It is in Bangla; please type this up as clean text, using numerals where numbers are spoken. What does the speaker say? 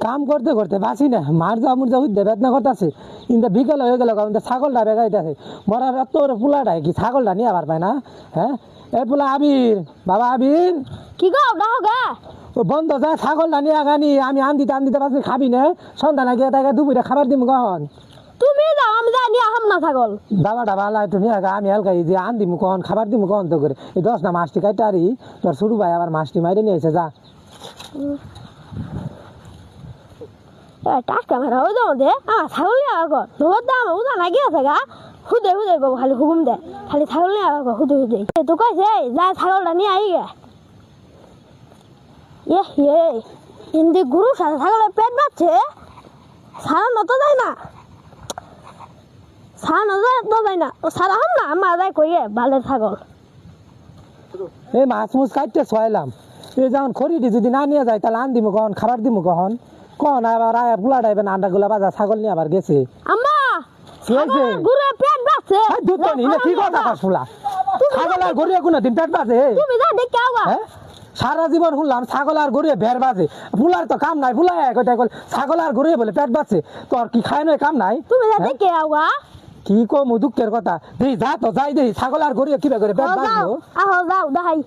কাম করতে করতে বাঁচি না মারজা মুরজা উঠতে বেদনা করতেছে কিন্তু বিকেল হয়ে গেল কিন্তু ছাগলটা বেগাইতেছে মরার এত পোলাটাই কি ছাগলটা নিয়ে আবার পায় না হ্যাঁ এ পোলা আবির বাবা আবির কি গো ডাও গা ও বন্ধ যা ছাগলটা নিয়ে আগানি আমি আন দিতে পারছি খাবি না সন্ধ্যা নাকি তাকে দুপুরে খাবার দিম কখন তুমি যাও আমি জানি আহাম না ছাগল বাবাটা ভালো তুমি আগা আমি হালকাই যে আন দিমু কখন খাবার দিমু কখন তো করে এই 10 না মাছটি কাটতে আরি তোর শুরু ভাই আবার মাছটি মাইরে নিয়ে এসে যা টাকা মারা ওই দাও দে ছাগল নিয়ে আগো নগদ দাম উদা লাগি আছে গা হুদে হুদে গো খালি হুকুম দে খালি ছাগল নিয়ে আগো হুদে হুদে তো কইছে যা ছাগলটা নিয়ে আই গে এ হিন্দি গুরু সাথে ছাগলের পেট বাচ্ছে সারা নতো যায় না সারা নতো যায় না ও সারা হাম না আমার আদায় করিয়ে বালের ছাগল এই মাছ মুছ কাটতে ছয়লাম এই যখন খড়িটি যদি না নিয়ে যায় তাহলে আন দিমু কখন খাবার দিমু কখন কখন আবার আয়া পোলা ডাইবেন আন্ডা গুলা বাজা ছাগল নিয়ে আবার গেছে আম্মা কি হয়েছে? গুরু পেট বাচ্ছে দুধ পানি না কি কথা ফুলা ছাগল আর গড়িয়ে কোনো দিন পেট বাজে তুমি যা দেখে আওয়া হ্যাঁ সারা জীবন শুনলাম ছাগল আর গড়িয়ে ভের বাজে ফুলার তো কাম নাই ফুলা কোথায় ছাগল আর গড়িয়ে বলে পেট বাজছে তোর কি খায় নয় কাম নাই তুমি যা হ্যাঁ? দেখে আওয়া কি কম দুঃখের কথা দেই যা তো যাই দেই ছাগল আর গড়িয়ে কিভাবে করে পেট বাজলো আহ যাও দাহাই